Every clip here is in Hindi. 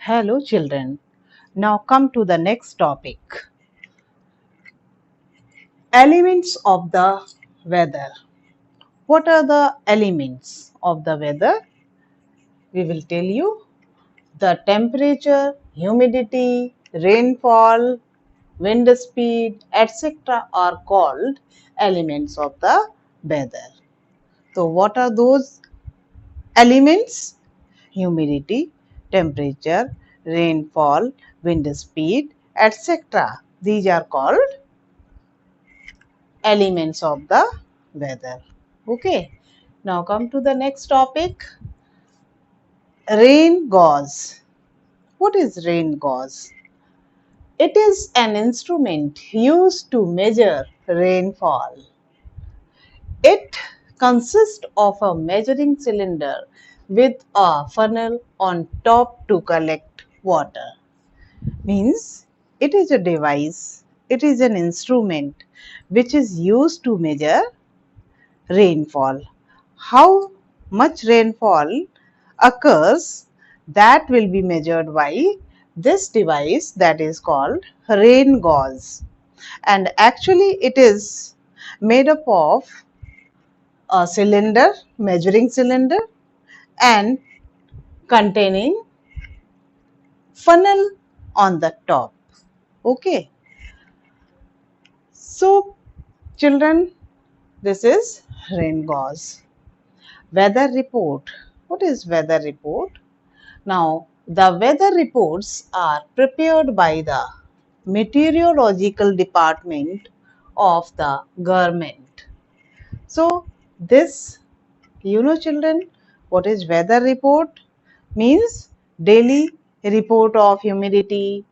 Hello children. Now come to the next topic. Elements of the weather. What are the elements of the weather? We will tell you. The temperature, humidity, rainfall, wind speed, etc. are called elements of the weather. So what are those elements? Humidity, temperature, rainfall, wind speed, etc. These are called elements of the weather. Okay. Now come to the next topic. Rain gauge. What is rain gauge? It is an instrument used to measure rainfall. It consists of a measuring cylinder with a funnel on top to collect water. Means it is a device, it is an instrument which is used to measure rainfall. How much rainfall occurs, that will be measured by this device, that is called rain gauge. And actually it is made up of a cylinder, measuring cylinder, and containing funnel on the top. Okay. So children, this is rain gauge. Weather report. What is weather report? Now, the weather reports are prepared by the meteorological department of the government. So, this, children, what is weather report? Means daily report of humidity,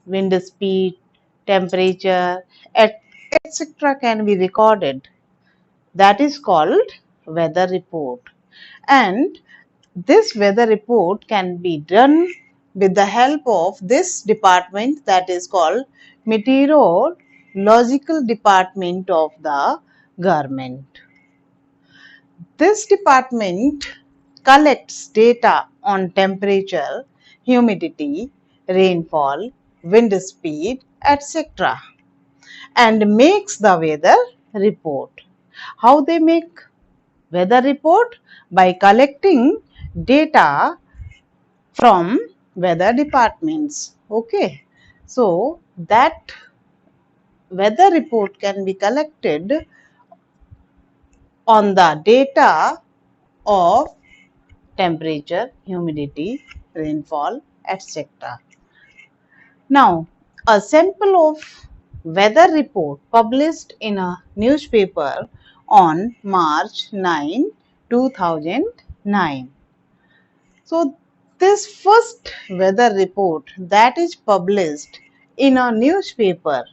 wind speed, temperature, etc. can be recorded. That is called weather report. And this weather report can be done with the help of this department, that is called meteorological department of the government. This department collects data on temperature, humidity, rainfall, wind speed, etc. and makes the weather report. How they make weather report? By collecting data from weather departments. Okay. So that weather report can be collected on the data of temperature, humidity, rainfall, etc. Now, a sample of weather report published in a newspaper on March 9, 2009. So, this first weather report that is published in a newspaper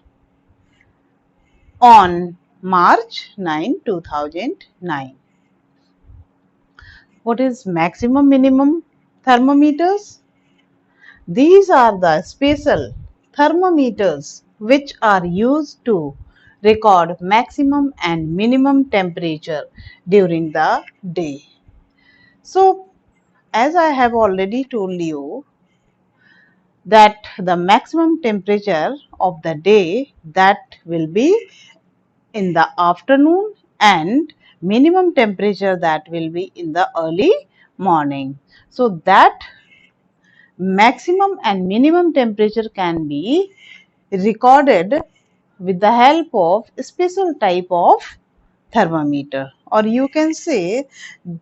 on March 9, 2009. What is maximum minimum thermometers? These are the special thermometers which are used to record maximum and minimum temperature during the day. So, as I have already told you that the maximum temperature of the day, that will be in the afternoon, and minimum temperature that will be in the early morning. So, that maximum and minimum temperature can be recorded with the help of a special type of thermometer, or you can say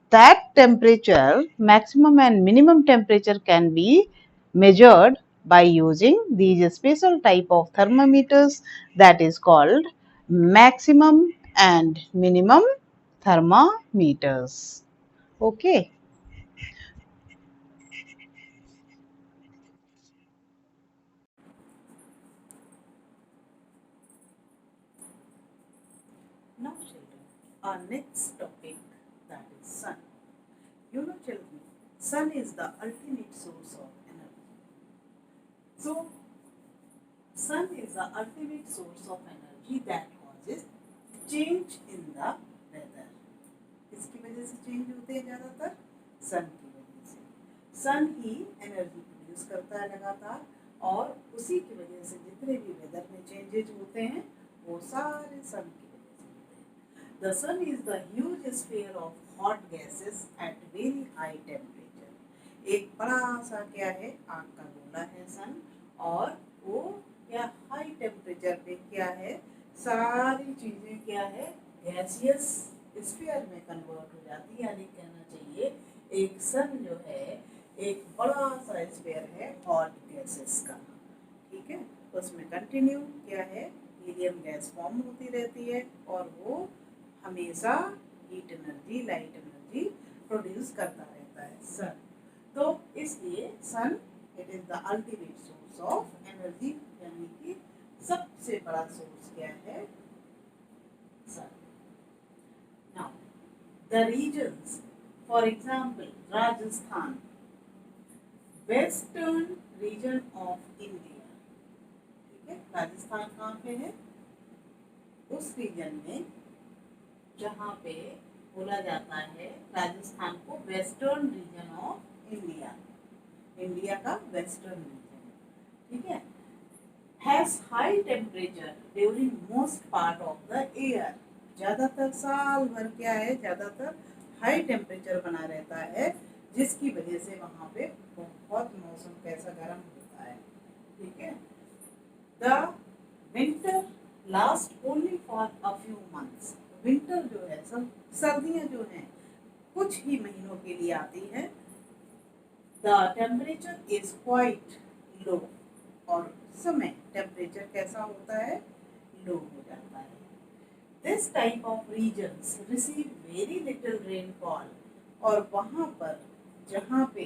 that temperature, maximum and minimum temperature, can be measured by using these special type of thermometers, that is called maximum and minimum thermometers. Okay. Now children, our next topic, that is sun. Children, sun is the ultimate source of energy. So, sun is the ultimate source of energy that causes change in the weather. किसकी वजह से चेंज होते हैं ज़्यादातर? सन की वजह से. सन ही एनर्जी प्रोड्यूस करता है लगातार, और उसी की वजह से जितने भी वेदर में चेंजेज होते हैं वो सारे सन की वजह से होते हैं। The sun is the huge sphere of hot gases at very high temperature. एक बड़ा सा क्या है, आग का गोला है सन, और वो क्या हाई टेम्परेचर पे क्या है, सारी चीजें क्या है, गैसियस स्फीयर में कन्वर्ट हो जाती है। यानी कहना चाहिए एक सन जो है एक बड़ा सा स्फीयर है हॉट गैसेस का। ठीक है, उसमें कंटिन्यू क्या है, हीलियम गैस फॉर्म होती रहती है, और वो हमेशा heat energy, light energy produce करता रहता है सन। तो इसलिए sun it is the ultimate source of energy, यानी कि सबसे बड़ा सोर्स क्या है, sun. Now the regions, for example Rajasthan, western region of India. ठीक है, राजस्थान कहाँ पे है, उस रीजन में जहाँ पे बोला जाता है राजस्थान को western region of India, India का वेस्टर्न रीजन। ठीक है, has high temperature during most part of the year. ज्यादातर साल भर क्या है, ज्यादातर हाई टेम्परेचर बना रहता है, जिसकी वजह से वहां पे बहुत मौसम कैसा गर्म होता है। ठीक है, the winter last only for a few months. Winter जो है, सब सर्दियां जो हैं कुछ ही महीनों के लिए आती है। The temperature is quite low, और समय टेम्परेचर कैसा होता है, लो हो जाता है। This type of regions receive very little rainfall, और वहाँ पर जहाँ पे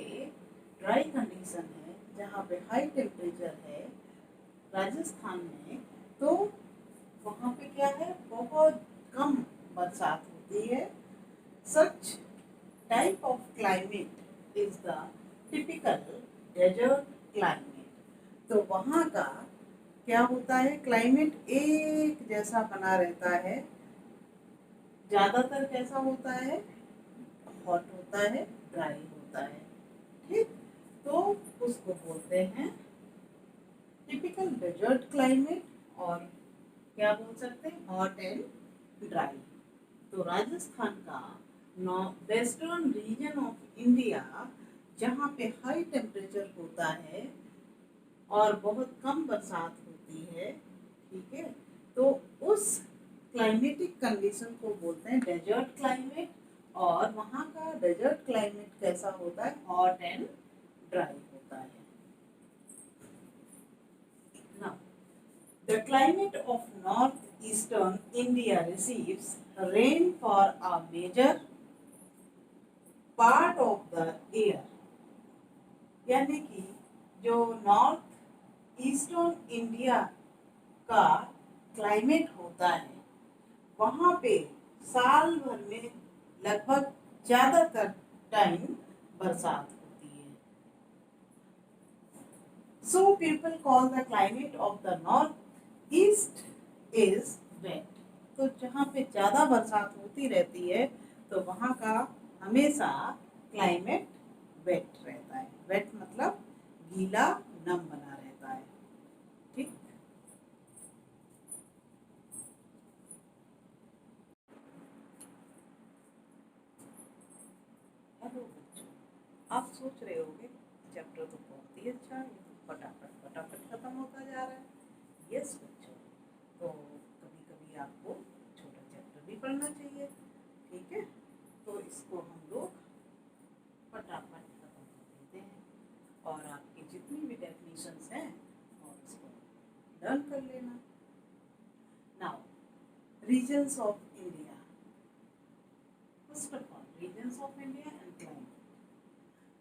ड्राई कंडीशन है, जहाँ पे हाई टेम्परेचर है राजस्थान में, तो वहाँ पे क्या है, बहुत कम बरसात होती है। Such type of climate is the typical desert climate. तो वहाँ का क्या होता है, क्लाइमेट एक जैसा बना रहता है, ज्यादातर कैसा होता है, हॉट होता है, ड्राई होता है। ठीक, तो उसको बोलते हैं टिपिकल डेजर्ट क्लाइमेट, और क्या बोल सकते हैं, हॉट एंड ड्राई। तो राजस्थान का वेस्टर्न रीजन ऑफ इंडिया, जहाँ पे हाई टेम्परेचर होता है और बहुत कम बरसात होती है, ठीक है, तो उस क्लाइमेटिक कंडीशन को बोलते हैं डेजर्ट क्लाइमेट। और वहाँ का डेजर्ट क्लाइमेट कैसा होता है, हॉट एंड ड्राई होता है। Now, the climate of northeastern India receives rain for a major part of the year। यानी कि जो नॉर्थ ईस्टर्न इंडिया का क्लाइमेट होता है, वहाँ पे साल भर में लगभग ज्यादातर टाइम बरसात होती है। So people call the climate of the north east is wet। तो जहाँ पे ज्यादा बरसात होती रहती है, तो वहाँ का हमेशा क्लाइमेट वेट रहता है। वेट मतलब गीला, नम बना रहता है। ठीक, हेलो बच्चों, आप सोच रहे होंगे चैप्टर तो बहुत ही अच्छा है, फटाफट फटाफट खत्म होता जा रहा है। यस बच्चों, तो कभी कभी आपको छोटा चैप्टर भी पढ़ना चाहिए। ठीक है, तो इसको हम लोग फटाफट खत्म कर देते हैं, और आपकी जितनी भी डेफिनेशंस हैं और इसको लर्न कर लेना। Now regions of India, first of all regions of India and climate.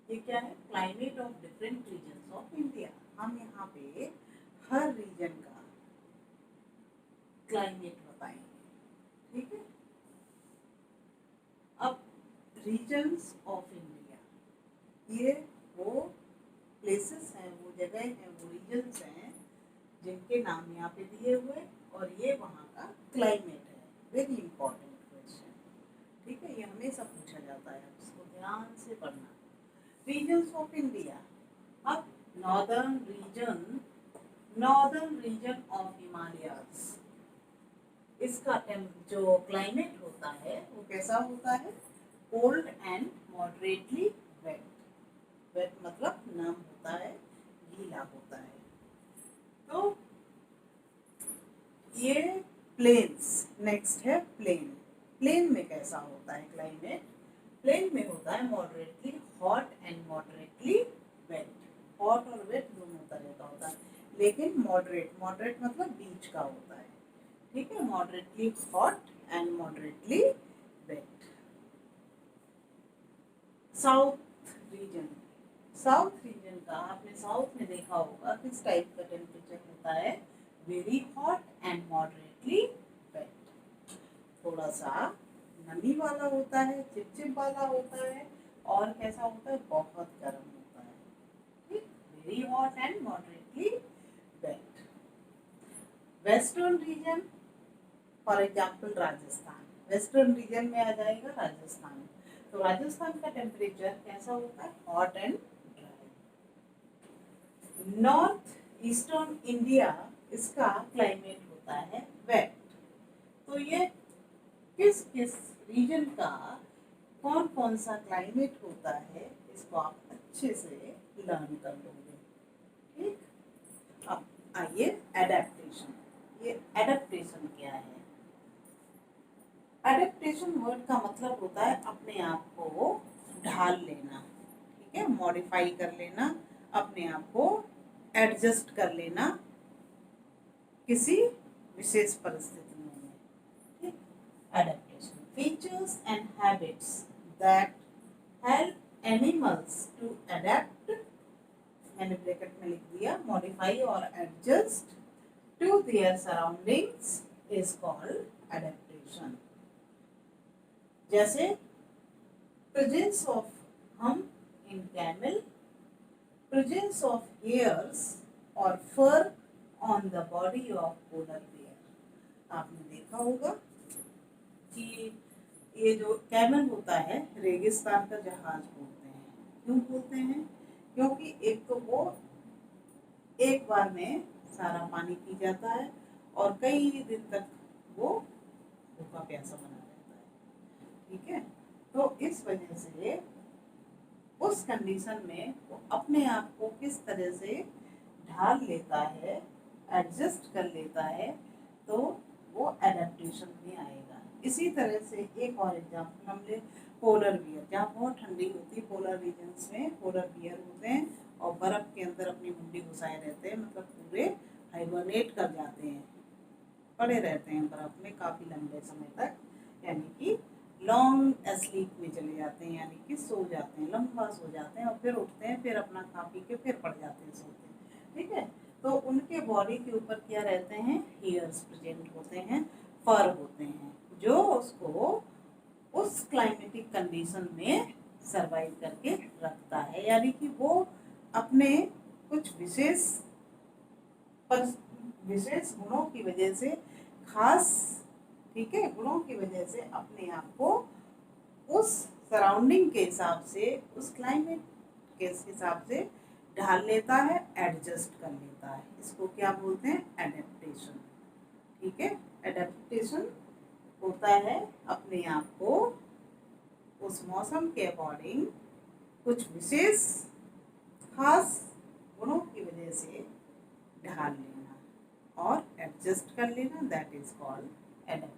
ये क्या है, climate of different regions of India. हम यहाँ पे हर रीजन का क्लाइमेट बताएंगे। ठीक है, अब रीजन्स ऑफ इंडिया, ये वो प्लेसेस हैं, वो जगह हैं, वो रीजन्स हैं जिनके नाम यहाँ पे दिए हुए, और ये वहाँ का क्लाइमेट है। Very important question. ठीक है, ये हमेशा पूछा जाता है, इसको ध्यान से पढ़ना। रीजन्स ऑफ इंडिया, अब नॉर्दर्न रीजन ऑफ हिमालयाज, इसका जो क्लाइमेट होता है वो कैसा होता है? Cold and moderately wet. Wet मतलब नम होता है, गीला होता है। तो ये प्लेन्स। नेक्स्ट है प्लेन। प्लेन में कैसा होता है क्लाइमेट? प्लेन में होता है moderately hot and moderately wet. Hot और वेट दोनों तरह का होता है, लेकिन मॉडरेट मतलब बीच का होता है। ठीक है, moderately hot and moderately wet. South region. South region का आपने साउथ में देखा होगा किस टाइप का टेम्परेचर होता है? Very hot and moderately wet. थोड़ा सा नमी वाला होता है, चिपचिप वाला होता है, और कैसा होता है? बहुत गर्म होता है। ठीक, very hot and moderately wet. Western region, for example Rajasthan. Western region में आ जाएगा राजस्थान। तो राजस्थान का टेम्परेचर कैसा होता है? Hot and dry. North eastern India, इसका क्लाइमेट होता है वेट। तो ये किस किस रीजन का कौन कौन सा क्लाइमेट होता है, इसको आप अच्छे से लर्न कर लोगे। ठीक, अब आइए एडेप्टेशन। ये एडेप्टेशन क्या है? एडेप्टेशन वर्ड का मतलब होता है अपने आप को ढाल लेना। ठीक है, मॉडिफाई कर लेना, अपने आप को एडजस्ट कर लेना किसी विशेष परिस्थितियों में। ठीक, adaptation features and habits that help animals to adapt. मैंने ब्रैकेट में लिख दिया, मॉडिफाई और adjust to their surroundings is called adaptation. जैसे presence of hump in camel, presence of hairs or fur on the body of polar bear। आपने देखा होगा कि ये जो कैमल होता है रेगिस्तान का जहाज बोलते हैं। क्यों बोलते हैं? क्योंकि एक तो वो एक बार में सारा पानी पी जाता है और कई दिन तक वो भूखा प्यासा बना रहता है। ठीक है, तो इस वजह से उस कंडीशन में वो अपने आप को किस तरह से ढाल लेता है, एडजस्ट कर लेता है, तो वो एडेप्टेशन में आएगा। इसी तरह से एक और एग्जाम्पल हम ले, पोलर बियर। जहाँ बहुत ठंडी होती है पोलर रीजन्स में पोलर बियर होते हैं और बर्फ के अंदर अपनी मुंडी घुसाए रहते हैं, मतलब पूरे हाइबरनेट कर जाते हैं, पड़े रहते हैं बर्फ में काफ़ी लंबे समय तक, यानी कि लॉन्ग स्लीप में चले जाते हैं, यानी कि सो जाते हैं, लंबा सो जाते हैं और फिर उठते हैं, फिर अपना खा पी के फिर पड़ जाते हैं, सोते हैं। ठीक है, तो उनके बॉडी के ऊपर क्या रहते हैं? हेयर्स प्रेजेंट होते हैं, फर होते हैं, जो उसको उस क्लाइमेटिक कंडीशन में सरवाइव करके रखता है। यानी कि वो अपने कुछ विशेष गुणों की वजह से, खास ठीक है गुणों की वजह से अपने आप को उस सराउंडिंग के हिसाब से, उस क्लाइमेट के हिसाब से ढाल लेता है, एडजस्ट कर लेता है। इसको क्या बोलते हैं? एडेप्टेशन। ठीक है, एडेप्टेशन होता है अपने आप को उस मौसम के अकॉर्डिंग कुछ विशेष खास गुणों की वजह से ढाल लेना और एडजस्ट कर लेना, दैट इज कॉल्ड एडेप्टेशन।